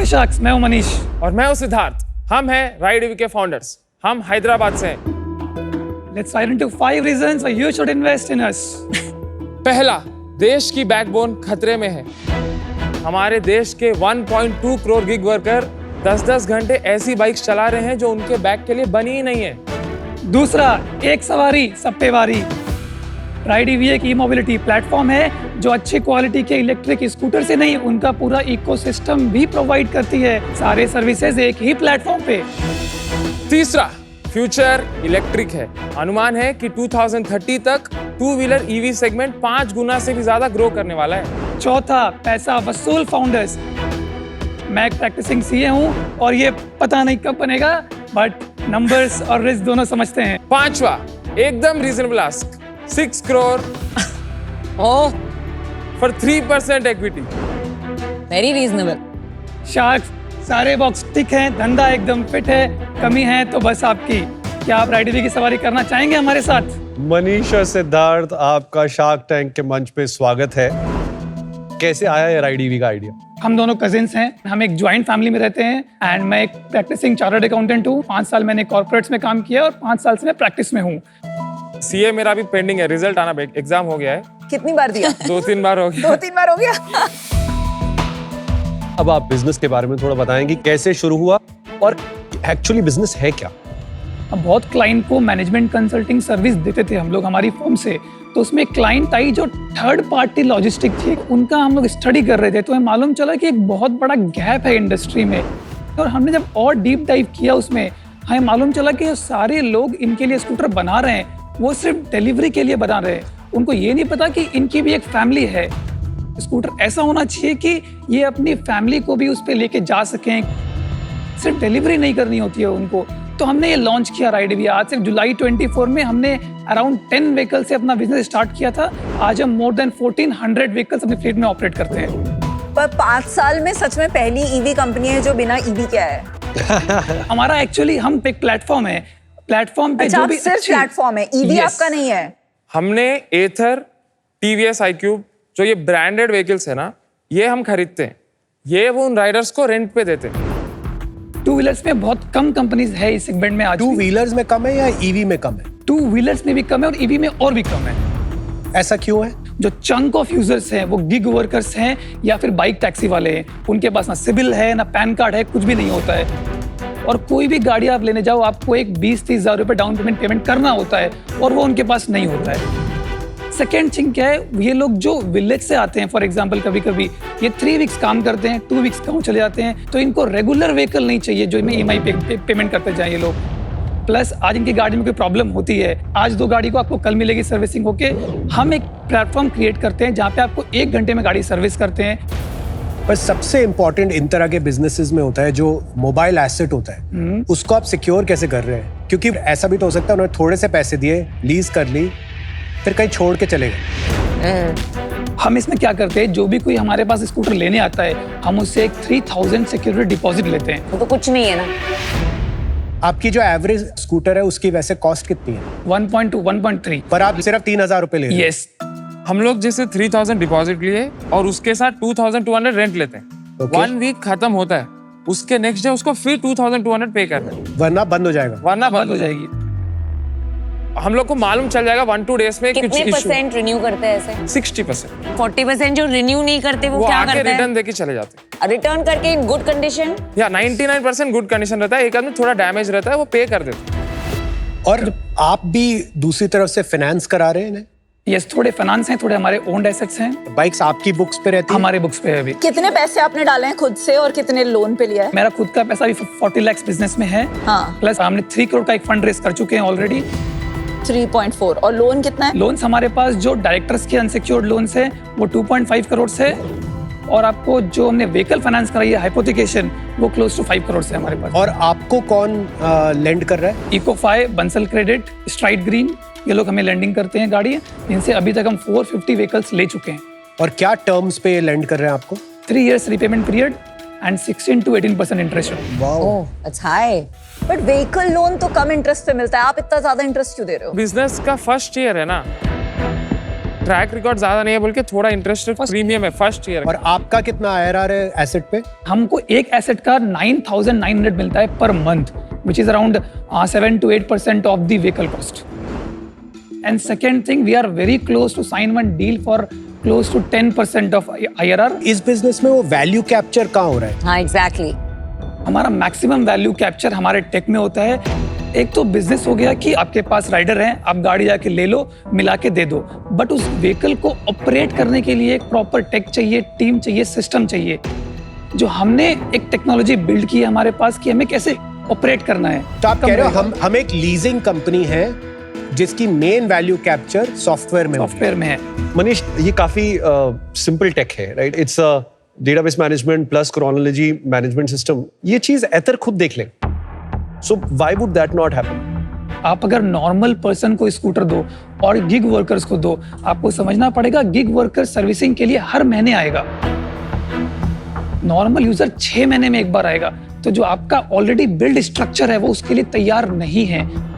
हाय sharks, मैं हूं मनीष। और मैं हूं सिद्धार्थ। हम हैं राइड के फाउंडर्स। हम हैदराबाद से हैं। Let's dive into 5 reasons why you should invest in us. पहला, देश की बैकबोन खतरे में है। हमारे देश के 1.2 करोड़ गिग वर्कर 10-10 घंटे ऐसी बाइक्स चला रहे हैं जो उनके बैक के लिए बनी ही नहीं है। दूसरा, एक सवारी सब पे वारी। राइड ईवी एक ई-मोबिलिटी प्लेटफॉर्म है जो अच्छी क्वालिटी के इलेक्ट्रिक स्कूटर से नहीं, उनका पूरा इकोसिस्टम भी प्रोवाइड करती है। सारे सर्विसेज एक ही प्लेटफॉर्म पे। तीसरा, फ्यूचर इलेक्ट्रिक है। अनुमान है कि 2030 तक 2 व्हीलर ईवी सेगमेंट 5 गुना से भी ज्यादा ग्रो करने वाला है। चौथा, पैसा वसूल फाउंडर्स। मैं एक प्रैक्टिसिंग सीए हूँ और ये पता नहीं कब बनेगा, बट नंबर्स और रिस्क दोनों समझते हैं। पांचवा, एकदम reasonable ask 6 crore for 3% equity. Very reasonable. Sharks, सारे बॉक्स टिक हैं, धंधा एकदम फिट है, कमी है तो बस आपकी। क्या आप राइड ईवी की सवारी करना चाहेंगे हमारे साथ? मनीष और सिद्धार्थ, आपका शार्क टैंक के मंच पे स्वागत है। कैसे आया ये राइड ईवी का आइडिया? हम दोनों कजिन्स हैं, हम एक ज्वाइंट फैमिली में रहते हैं एंड मैं एक प्रैक्टिसिंग चार्टर्ड अकाउंटेंट हूँ। 5 साल मैंने कॉर्पोरेट्स में काम किया और 5 साल से मैं प्रैक्टिस में हूँ। सीए मेरा भी पेंडिंग है, रिजल्ट आना, एग्जाम हो गया है। कितनी बार दिया? 2-3 बार हो गया। 2-3 बार हो गया। अब आप बिजनेस के बारे में थोड़ा बताएंगे, कैसे शुरू हुआ और एक्चुअली बिजनेस है क्या? अब बहुत क्लाइंट को मैनेजमेंट कंसल्टिंग सर्विस देते थे हम लोग हमारी फर्म से, तो उसमें क्लाइंट आई जो थर्ड पार्टी लॉजिस्टिक थी, उनका हम लोग स्टडी कर रहे थे। तो हमें मालूम चला कि एक बहुत बड़ा गैप है इंडस्ट्री में, और हमने जब और डीप डाइव किया उसमें, हमें मालूम चला कि सारे लोग इनके लिए स्कूटर बना रहे हैं, वो सिर्फ डिलीवरी के लिए बना रहे हैं। उनको ये नहीं पता कि इनकी भी एक फैमिली है। स्कूटर ऐसा होना चाहिए कि ये अपनी फैमिली को भी उस पर लेके जा सकें, सिर्फ डिलीवरी नहीं करनी होती है उनको। तो हमने ये लॉन्च किया राइड ईवी। आज से जुलाई 24 में हमने अराउंड 10 व्हीकल से अपना बिजनेस स्टार्ट किया था। आज हम मोर देन 1400 व्हीकल्स अपनी फ्लीट में ऑपरेट करते हैं। पर 5 साल में सच में पहली ईवी कंपनी है जो बिना ईवी के है। हमारा एक्चुअली हम एक प्लेटफॉर्म है, प्लेटफॉर्म पे जो भी सिर्फ प्लेटफॉर्म है, ईवी आपका नहीं है। हमने एथर, टीवीएस iQube, जो ये ब्रांडेड व्हीकल्स है ना, ये हम खरीदते हैं। ये वो उन राइडर्स को रेंट पे देते हैं। 2 व्हीलर्स में बहुत कम कंपनीज है इस सेगमेंट में आज। 2 व्हीलर्स में कम है या ईवी में कम है? 2 व्हीलर्स में भी कम है और ईवी में और भी कम है। ऐसा क्यों है? जो चंक ऑफ यूजर्स हैं वो गिग वर्कर्स हैं या फिर बाइक टैक्सी वाले हैं। उनके पास ना सिविल है ना पैन कार्ड है, कुछ भी नहीं होता है। और कोई भी गाड़ी आप लेने जाओ, आपको एक 20-30 हज़ार रुपये डाउन पेमेंट करना होता है, और वो उनके पास नहीं होता है। सेकेंड थिंग क्या है, ये लोग जो विलेज से आते हैं, फॉर एग्जांपल कभी कभी ये 3 वीक्स काम करते हैं, 2 वीक्स गाँव चले जाते हैं, तो इनको रेगुलर व्हीकल नहीं चाहिए जो इनमें EMI पेमेंट करते जाए ये लोग। प्लस आज इनकी गाड़ी में कोई प्रॉब्लम होती है, आज 2 गाड़ी को आपको कल मिलेगी सर्विसिंग होके। हम एक प्लेटफॉर्म क्रिएट करते हैं जहाँ पे आपको 1 घंटे में गाड़ी सर्विस करते हैं। पर सबसे इम्पोर्टेंट इन तरह के बिजनेसेस में होता है जो मोबाइल एसेट होता है, उसको आप सिक्योर कैसे कर रहे हैं? क्योंकि ऐसा भी तो हो सकता है उन्होंने थोड़े से पैसे दिए, लीज कर ली, फिर कहीं छोड़ के चले गए। हम इसमें क्या करते हैं, जो भी कोई हमारे पास स्कूटर लेने आता है, हम उससे एक 3000 सिक्योरिटी डिपॉजिट लेते हैं। वो तो कुछ नहीं है ना। आपकी जो एवरेज स्कूटर है उसकी वैसे कॉस्ट कितनी है? 1.2 1.3। पर आप सिर्फ 3000 रुपए ले रहे हैं। यस। हम लोग जैसे 3000 डिपॉजिट लिए और उसके साथ 2200 रेंट लेते हैं। Okay. 1 वीक खत्म होता है, उसके नेक्स्ट डे उसको फिर 2200 पे करना है, वरना बंद हो जाएगा। वरना बंद हो जाएगी। हम लोग को मालूम चल जाएगा 1-2 डेज में कुछ कितने इशू। परसेंट रिन्यू करते हैं ऐसे? 60%। 40% जो रिन्यू नहीं करते वो क्या आके करते हैं? रिटर्न देके चले जाते हैं। रिटर्न करके इन गुड कंडीशन? या 99% गुड कंडीशन रहता है, एक आदमी थोड़ा डैमेज रहता है वो पे कर देते हैं। और आप भी दूसरी तरफ से फाइनेंस करा रहे हैं? यस, थोड़े फाइनेंस हैं, थोड़े हमारे ओन्ड एसेट्स हैं। बाइक्स आपकी बुक्स पे रहती हैं? हमारे बुक्स पे है अभी। कितने पैसे आपने डाले हैं खुद से और कितने लोन पे लिया है? मेरा खुद का पैसा अभी 40 लाख बिजनेस में है। हाँ। प्लस हमने 3 करोड़ का एक फंड रेस कर चुके हैं ऑलरेडी। 3.4। और लोन कितना है? लोन्स हमारे पास जो डायरेक्टर्स के अनसिक्योर्ड लोन्स है वो 2.5 करोड़ से, और आपको जो हमने व्हीकल फाइनेंस कराई है हाइपोथिकेशन, वो क्लोज टू 5 करोड़ से हमारे पास। और आपको कौन लेंड कर रहा है? इकोफाई, बंसल क्रेडिट, स्ट्राइड ग्रीन, ये लोग हमें लेंडिंग करते हैं गाड़ी, जिनसे अभी तक हम 450 व्हीकल्स ले चुके हैं। और क्या टर्म्स पे लेंड कर रहे हैं आपको? 3 years repayment period and 16 to 18% interest rate. Oh, अच्छा है। बट व्हीकल लोन तो कम इंटरेस्ट पे मिलता है, आप इतना ज्यादा इंटरेस्ट क्यों दे रहे हो? बिजनेस का फर्स्ट ईयर है ना, ट्रैक रिकॉर्ड ज्यादा नहीं है बोल के थोड़ा इंटरेस्ट प्रीमियम है फर्स्ट ईयर। और आपका कितना IRR है एसेट पे? हमको एक एसेट का 9,900 मिलता है पर month, which is around 7 to 8% of the vehicle cost. And second thing, we are very close to sign one deal for close to 10% of IRR। इस बिजनेस में वो वैल्यू कैप्चर कहाँ हो रहा है? हाँ एग्जैक्टली। हमारा मैक्सिमम वैल्यू कैप्चर हमारे टेक में होता है। एक तो बिजनेस हो गया कि आपके पास राइडर हैं, आप गाड़ी जाके ले लो, मिला के दे दो, बट उस व्हीकल को ऑपरेट करने के लिए एक प्रॉपर टेक चाहिए, टीम चाहिए, सिस्टम चाहिए। जो हमने एक टेक्नोलॉजी बिल्ड की है हमारे पास कि हमें कैसे ऑपरेट करना है। तो आप कह रहे हो हम एक लीजिंग कंपनी है जिसकी मेन वैल्यू कैप्चर सॉफ्टवेयर में है। मनीष, ये काफी सिंपल टेक है, right? It's database management plus chronology management system. ये चीज एथर खुद देख ले, so why would that not happen? आप अगर नॉर्मल पर्सन को स्कूटर दो और गिग वर्कर्स को दो, आपको समझना पड़ेगा गिग वर्कर सर्विसिंग के लिए हर महीने आएगा, नॉर्मल यूजर 6 महीने में एक बार आएगा। तो जो आपका ऑलरेडी बिल्ड स्ट्रक्चर है वो उसके लिए तैयार नहीं है।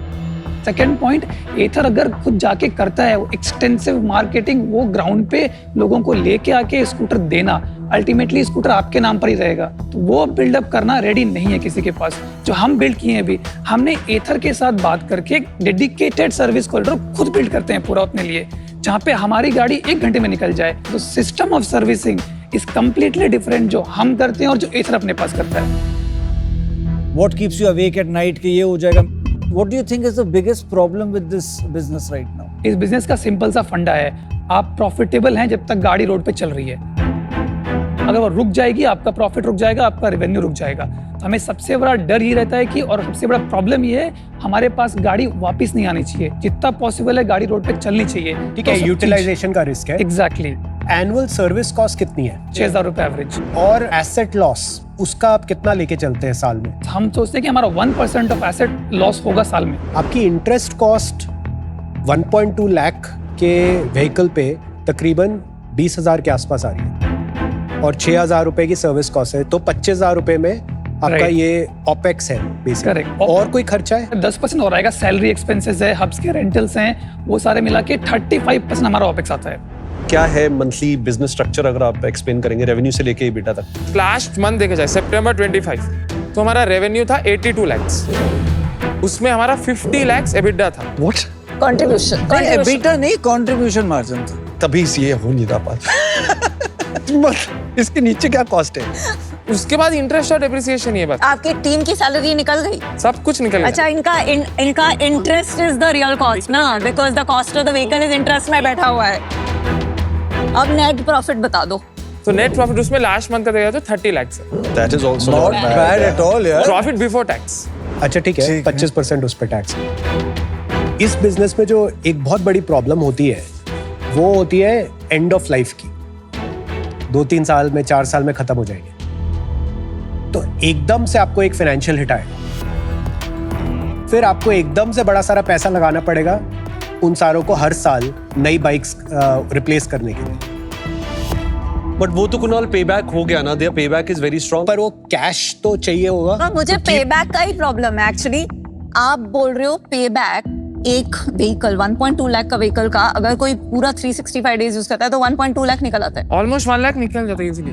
सेकेंड पॉइंट, एथर अगर खुद जाके करता है एक्सटेंसिव मार्केटिंग, वो ग्राउंड पे लोगों को लेके आके स्कूटर देना, अल्टीमेटली स्कूटर आपके नाम पर ही रहेगा। तो वो बिल्डअप करना रेडी नहीं है किसी के पास। जो हम बिल्ड किए हैं अभी, हमने एथर के साथ बात करके एक डेडिकेटेड सर्विस कॉरिडोर खुद बिल्ड करते हैं पूरा अपने लिए, जहाँ पे हमारी गाड़ी 1 घंटे में निकल जाए। तो system of servicing is completely different जो हम करते हैं और जो एथर अपने पास करता है। What keeps you awake at night कि ये हो जाएगा? What do you think is the biggest problem with this business right now? इस बिजनेस का सिंपल सा फंडा है, आप प्रॉफिटेबल हैं जब तक गाड़ी रोड पे चल रही है। अगर वो रुक जाएगी, आपका प्रॉफिट रुक जाएगा, आपका रेवेन्यू रुक जाएगा। तो हमें सबसे बड़ा डर ये रहता है कि, और सबसे बड़ा प्रॉब्लम ये है, हमारे पास गाड़ी वापस नहीं आनी चाहिए। जितना पॉसिबल है गाड़ी रोड पे चलनी चाहिए। ठीक है, यूटिलाइजेशन का रिस्क है। एग्जैक्टली। एनुअल सर्विस कॉस्ट कितनी है? 6,000 रुपए एवरेज। और एसेट लॉस उसका आप कितना लेके चलते हैं साल में? हम सोचते हैं कि हमारा 1% ऑफ एसेट लॉस होगा साल में। आपकी इंटरेस्ट कॉस्ट 1.2 लाख के व्हीकल पे तकरीबन 20,000 के आसपास आ रही है और 6,000 रुपए की सर्विस कॉस्ट है, तो 25,000 रुपए में आपका ये ऑपेक्स है बेसिकली। करेक्ट। और कोई खर्चा है? 10% और आएगा, सैलरी एक्सपेंसेस है, हब्स के रेंटल्स हैं, वो सारे मिला के 35% हमारा ऑपेक्स आता है। क्या है मंथली बिजनेस स्ट्रक्चर, अगर आप एक्सप्लेन करेंगे रेवेन्यू से लेके EBITDA तक? लास्ट मंथ देखा जाए सितंबर 25 तो हमारा रेवेन्यू था 82 lakhs, उसमें हमारा 50 lakhs EBITDA था। What? कंट्रीब्यूशन। EBITDA नहीं, contribution margin था। तभी ये हो नहीं रहा बात। इसके नीचे क्या कॉस्ट है? उसके बाद इंटरेस्ट और डेप्रिसिएशन, ये बात आपकी टीम की सैलरी निकल गई? सब कुछ निकल गया। अच्छा, इनका interest is the real cost ना, because the cost of the vehicle is interest में बैठा हुआ है। अब नेट प्रॉफिट बता दो। तो नेट प्रॉफिट उसमें लास्ट मंथ का देखा तो 30 lakhs है। That is also Not bad at all यार। Profit before tax. अच्छा ठीक है, 25% उस पर टैक्स। इस बिजनेस में जो एक बहुत बड़ी प्रॉब्लम होती है वो होती है एंड ऑफ लाइफ की। 2-3 साल में, 4 साल में खत्म हो जाएंगे, तो एकदम से आपको एक फाइनेंशियल हिट आएगा, फिर आपको एकदम से बड़ा सारा पैसा लगाना पड़ेगा उन सारों को हर साल नई बाइक्स रिप्लेस करने के लिए। बट वो तो कुणाल पेबैक हो गया ना, their payback is very strong. पर वो कैश तो चाहिए होगा। हाँ, मुझे पे बैक का ही प्रॉब्लम है एक्चुअली। आप बोल रहे हो पे बैक, एक व्हीकल 1.2 लाख का व्हीकल का अगर कोई पूरा 365 डेज यूज करता है तो 1.2 लाख निकल आता है। ऑलमोस्ट 1 lakh निकल जाता है इजीली।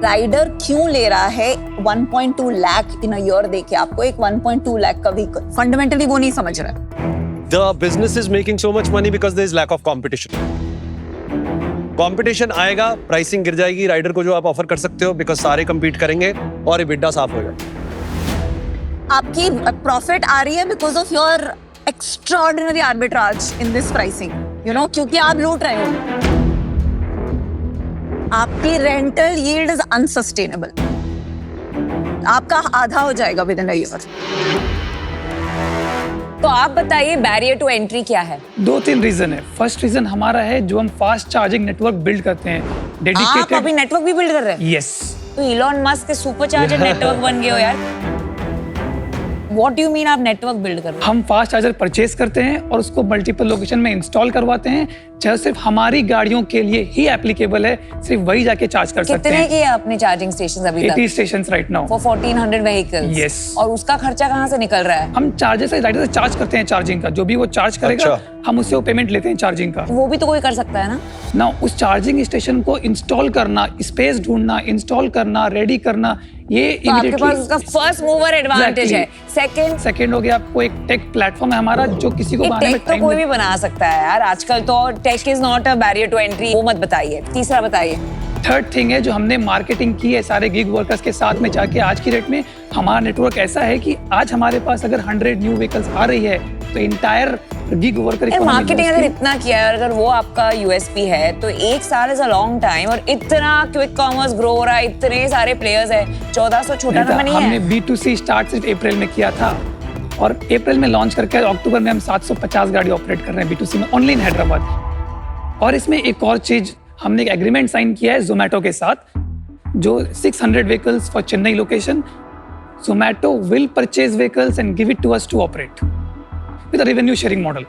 राइडर क्यों ले रहा है 1.2 लाख इन अ ईयर देके आपको एक 1.2 लाख का व्हीकल? फंडामेंटली वो नहीं समझ रहा है। The business is making so much money because there is lack of competition. Competition आएगा, प्राइसिंग गिर जाएगी राइडर को जो आप ऑफर कर सकते हो, बिकॉज सारे compete करेंगे और EBITDA साफ होगा। आपकी प्रॉफिट आ रही है because of your extraordinary arbitrage in this pricing, you know, क्योंकि आप लूट रहे हो। आपकी रेंटल यील्ड इज अनसस्टेनेबल, आपका आधा हो जाएगा विद इन अ ईयर। तो आप बताइए बैरियर टू एंट्री क्या है? 2-3 रीजन है। फर्स्ट रीजन हमारा है जो हम फास्ट चार्जिंग नेटवर्क बिल्ड करते हैं, आप डेडिकेटेड। अभी नेटवर्क भी बिल्ड कर रहे हैं? यस। तो इलॉन मस्क के सुपर चार्जर नेटवर्क बन गए हो यार। व्हाट डू यू मीन आप नेटवर्क बिल्ड कर रहे हो? हम फास्ट चार्जर परचेज करते हैं और उसको मल्टीपल लोकेशन में इंस्टॉल करवाते हैं, जो सिर्फ हमारी गाड़ियों के लिए ही एप्लीकेबल है, सिर्फ वही जाके चार्ज कर सकते कितने हैं। किए आपने चार्जिंग स्टेशन अभी 80 तक? Stations right now. For 1400 vehicles. Yes. और उसका खर्चा कहाँ से निकल रहा है? हम चार्जर से डायरेक्ट से चार्ज करते हैं चार्जिंग का, जो भी वो चार्ज करेगा अच्छा। हम उससे वो पेमेंट लेते हैं चार्जिंग का। वो भी तो कोई कर सकता है ना? ना उस चार्जिंग स्टेशन को इंस्टॉल करना, स्पेस ढूंढना, इंस्टॉल करना, रेडी करना, ये तो आपके पास उसका फर्स्ट मूवर एडवांटेज है। सेकंड हो गया, आपको एक टेक प्लेटफॉर्म है हमारा जो किसी को बनाने में टेक तो टाइम कोई भी बना सकता है यार, आजकल तो tech is not a barrier to entry. वो मत बताइए, तीसरा बताइए। थर्ड थिंग है जो हमने मार्केटिंग की है सारे गिग वर्कर्स के साथ में जाके, आज की डेट में हमारा नेटवर्क ऐसा है कि आज हमारे पास अगर 100 न्यू व्हीकल्स आ रही है तो इंटायर गिग वर्कर मार्केटिंग अगर इतना किया है, अगर वो आपका यूएसपी है, तो एक साल इज अ लॉन्ग टाइम और इतना क्विक कॉमर्स ग्रो हो रहा है, इतने सारे प्लेयर्स है, 1400 छोटा नंबर नहीं हमने है। B2C स्टार्ट सिर्फ अप्रैल में किया था और अप्रैल में लॉन्च करके अक्टूबर में हम 750 गाड़ी ऑपरेट कर रहे हैं B2C में ओनली इन हैदराबाद। और इसमें एक और चीज, हमने एक एग्रीमेंट साइन किया है जोमेटो के साथ, जो 600 vehicles for Chennai location, Zomato will purchase vehicles and give it to us to operate with a revenue sharing model.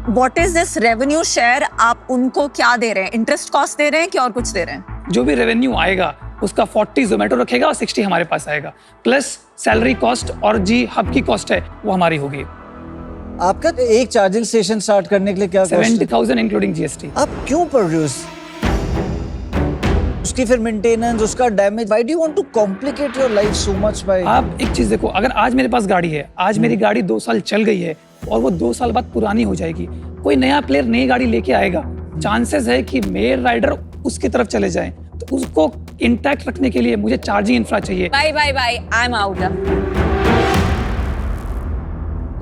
What is this revenue share? आप उनको क्या दे रहे हैं? इंटरेस्ट कॉस्ट दे रहे हैं कि और कुछ दे रहे हैं? जो भी रेवेन्यू आएगा उसका 40 जोमेटो रखेगा और 60 हमारे पास आएगा, प्लस सैलरी कॉस्ट और जी हब की कॉस्ट है वो हमारी होगी। आपका एक चार्जिंग स्टेशन स्टार्ट करने के लिए क्या कॉस्ट है? 70,000 इंक्लूडिंग GST। आप क्यों प्रोड्यूस उसकी फिर मेंटेनेंस, उसका damage, why do you want to complicate your life so much बाय? आप एक चीज देखो, अगर आज मेरे पास गाड़ी है, आज मेरी गाड़ी 2 साल चल गई है और वो 2 साल बाद पुरानी हो जाएगी, कोई नया प्लेयर नई गाड़ी लेके आएगा, चांसेस है कि मेल राइडर उसकी तरफ चले जाएं, तो उसको इंटैक्ट रखने के लिए मुझे चार्जिंग इंफ्रा चाहिए। Bye bye bye, I am out.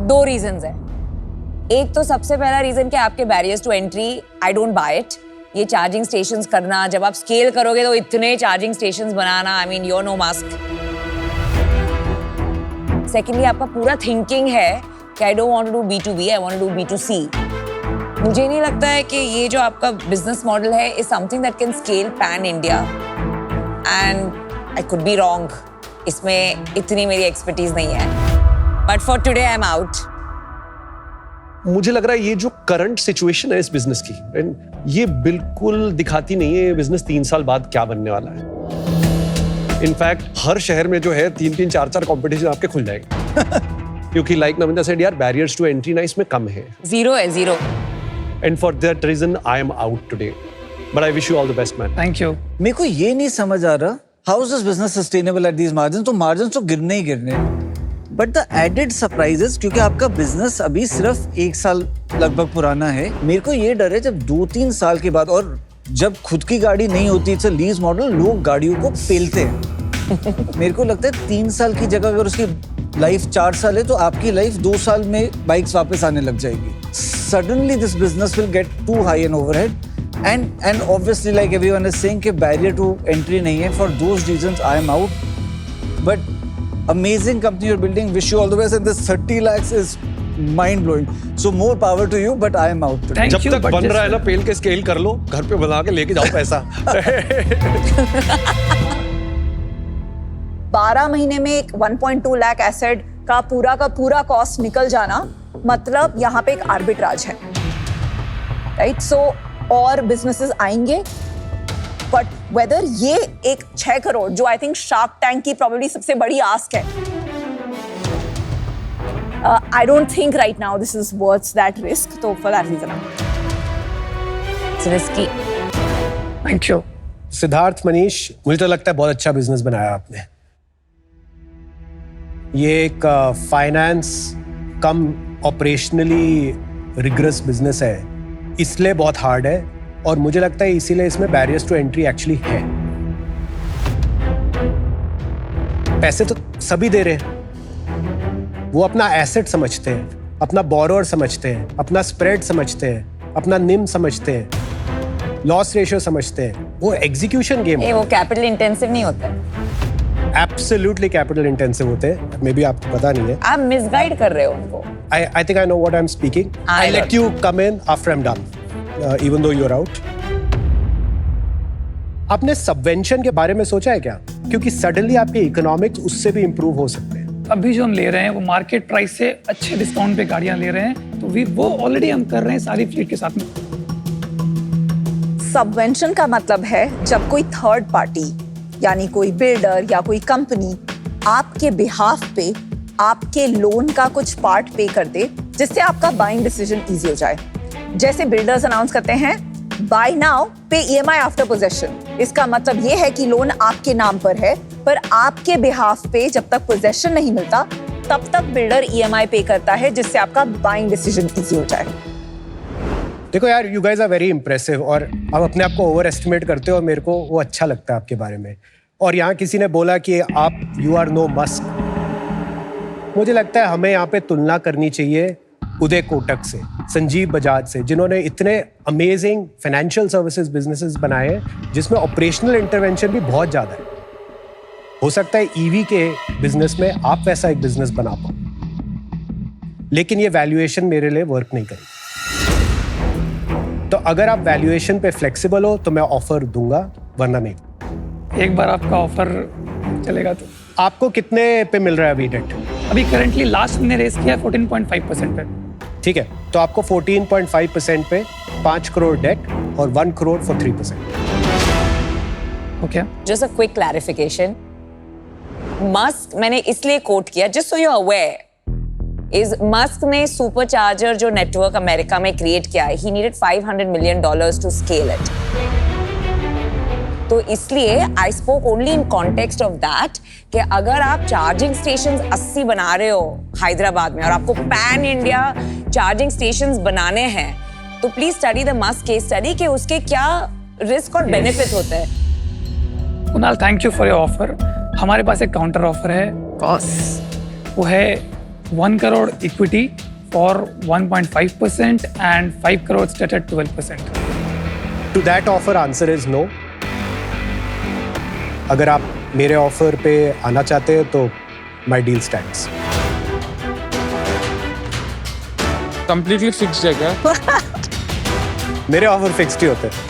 2 reasons है। एक तो सबसे पहला रीजन कि आपके barriers to entry, I don't buy it. ये चार्जिंग स्टेशंस करना, जब आप स्केल करोगे तो इतने चार्जिंग स्टेशंस बनाना, I mean your no mask. Secondly आपका पूरा थिंकिंग है कि I don't want to do B2B, I want to do B2C। मुझे नहीं लगता है कि ये जो आपका बिजनेस मॉडल है is something that can scale pan India, and I could be wrong, इसमें इतनी मेरी एक्सपर्टीज नहीं है, but for today I am out. मुझे लग रहा है ये जो करंट सिचुएशन है इस बिजनेस की, and ये बिल्कुल दिखाती नहीं है ये बिजनेस 3 साल बाद क्या बनने वाला है। इनफैक्ट हर शहर में जो है 3-3, 4-4 कंपटीशन आपके खुल जाएंगे क्योंकि लाइक नमिता सेड यार, बैरियर्स टू एंट्री ना इसमें कम है। जीरो है, zero. And for that reason I am out today, but I wish you all the best man. Thank you. मेरे को ये नहीं समझ आ रहा, how is this business sustainable at these margins? तो मार्जिन्स तो गिरने ही गिरने, बट द एडेड सरप्राइजेस, क्योंकि आपका बिजनेस अभी सिर्फ 1 साल लगभग पुराना है, मेरे को ये डर है जब 2-3 साल के बाद, और जब खुद की गाड़ी नहीं होती, इट्स अ लीज मॉडल, लोग गाड़ियों को पेलते हैं। मेरे को लगता है 3 साल की जगह अगर उसकी लाइफ 4 साल है तो आपकी लाइफ 2 साल में बाइक्स वापस आने लग जाएगी। Suddenly this business will get to high an overhead, and obviously like everyone is saying कि बैरियर टू एंट्री नहीं है। For those reasons I am out, but amazing company you're building, wish you all the best, and this 30 lakhs is mind blowing, so more power to you, but I am out today. Thank जब you, तक but बन just- रहा है ना, पेल के scale कर लो, घर पे बना के लेके जाओ पैसा। 12 महीने में एक 1.2 लाख एसेट का पूरा कॉस्ट निकल जाना, मतलब यहाँ पे एक आर्बिट्राज है, राइट? सो और बिजनेसेस आएंगे, बट वेदर ये एक 6 करोड़, जो आई थिंक शार्क टैंक की प्रोबेबली सबसे बड़ी आस्क है, I don't think right now this is worth that risk. तो for that reason it's risky. Thank you. Siddharth, Manish, मुझे तो लगता है बहुत अच्छा बिजनेस बनाया आपने। ये एक फाइनेंस कम ऑपरेशनली रिग्रेस बिजनेस है, इसलिए बहुत हार्ड है, और मुझे लगता है इसीलिए इसमें बैरियर्स टू एंट्री एक्चुअली है। पैसे तो सभी दे रहे हैं, वो अपना एसेट समझते हैं, अपना बोरोअर समझते हैं, अपना स्प्रेड समझते हैं, अपना निम समझते हैं, लॉस रेशियो समझते हैं, वो एग्जीक्यूशन गेम वो कैपिटल इंटेंसिव नहीं होता है। एब्सोल्युटली कैपिटल इंटेंसिव होते हैं, मे बी आपको पता नहीं है। आप मिसगाइड कर रहे हो उनको। I think I know what I'm speaking. I'll let you come in after I'm done, even though you're out. आपने सबवेंशन के बारे में सोचा है क्या? क्योंकि सडनली आपके इकोनॉमिक्स उससे भी इंप्रूव हो सकते हैं। अभी जो हम ले रहे हैं वो मार्केट प्राइस से अच्छे डिस्काउंट पे गाड़ियां ले रहे हैं, तो वो ऑलरेडी हम कर रहे हैं सारी फ्लीट के साथ में। सबवेंशन का मतलब है जब कोई थर्ड पार्टी यानी कोई बिल्डर या कोई कंपनी आपके बिहाफ पे आपके लोन का कुछ पार्ट पे कर दे, जिससे आपका बाइंग डिसीजन इजी हो जाए। जैसे बिल्डर्स अनाउंस करते हैं बाय नाउ पे ईएमआई आफ्टर पोजेशन, इसका मतलब ये है कि लोन आपके नाम पर है, पर आपके बिहाफ पे जब तक पोजेशन नहीं मिलता तब तक बिल्डर ईएमआई पे करता है, जिससे आपका बाइंग डिसीजन इजी हो जाए। देखो यार, you guys are very impressive और आप अपने आप को ओवर एस्टिमेट करते हो और मेरे को वो अच्छा लगता है आपके बारे में। और यहाँ किसी ने बोला कि आप यू आर नो मस्क। मुझे लगता है हमें यहाँ पे तुलना करनी चाहिए उदय कोटक से, संजीव बजाज से, जिन्होंने इतने अमेजिंग फाइनेंशियल सर्विसेज बिजनेसेस बनाए हैं जिसमें ऑपरेशनल इंटरवेंशन भी बहुत ज़्यादा है। हो सकता है ईवी के बिजनेस में आप वैसा एक बिजनेस बना पाओ, लेकिन ये वैल्यूएशन मेरे लिए वर्क नहीं करेगी। तो अगर आप वैल्यूएशन पे फ्लेक्सिबल हो तो मैं ऑफर दूंगा, वरना नहीं। एक बार आपका ऑफर चलेगा तो आपको कितने पे मिल रहा है अभी डेट? अभी करंटली लास्ट हमने रेस किया 14.5% पे। ठीक है, तो आपको 14.5% पे 5 करोड़ डेट और 1 crore for 3%। Okay, just a quick clarification, Musk मैंने इसलिए कोट किया just so you aware, is Musk ने सुपरचार्जर जो नेटवर्क अमेरिका में क्रिएट किया है, he needed $500 million to scale it. तो इसलिए I spoke only in context of that कि अगर आप चार्जिंग स्टेशंस 80 बना रहे हो हैदराबाद में और आपको पैन इंडिया चार्जिंग स्टेशंस बनाने हैं, तो please study the Musk case study कि उसके क्या रिस्क और बेनिफिट होते हैं। Kunal thank you for your offer. हमारे पास एक काउंटर ऑफर है, वो है 1 crore equity for 1.5% and 5 crore state at 12%। To that offer answer is no. अगर आप मेरे ऑफर पे आना चाहते हैं तो my deal stands. Completely fixed है क्या? मेरे ऑफर फिक्स्ड ही होते हैं।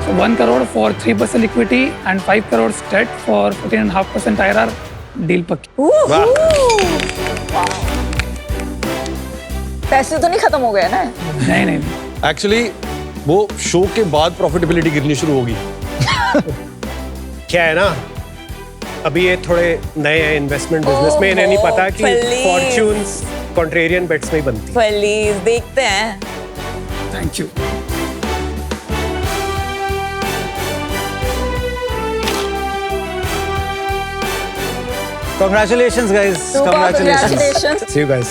So 1 crore for 3% equity and 5 crore stat for 14.5% IRR, deal पक्की। पैसे तो नहीं खत्म हो गए ना? नहीं नहीं, एक्चुअली वो शो के बाद प्रॉफिटेबिलिटी गिरनी शुरू होगी। क्या है ना, अभी ये थोड़े नए हैं इन्वेस्टमेंट बिजनेस में, इन्हें नहीं पता कि please. फॉर्च्यून्स कॉन्ट्रेरियन बेट्स में ही बनती। प्लीज देखते हैं। Thank you. Congratulations, guys. Congratulations. See you guys.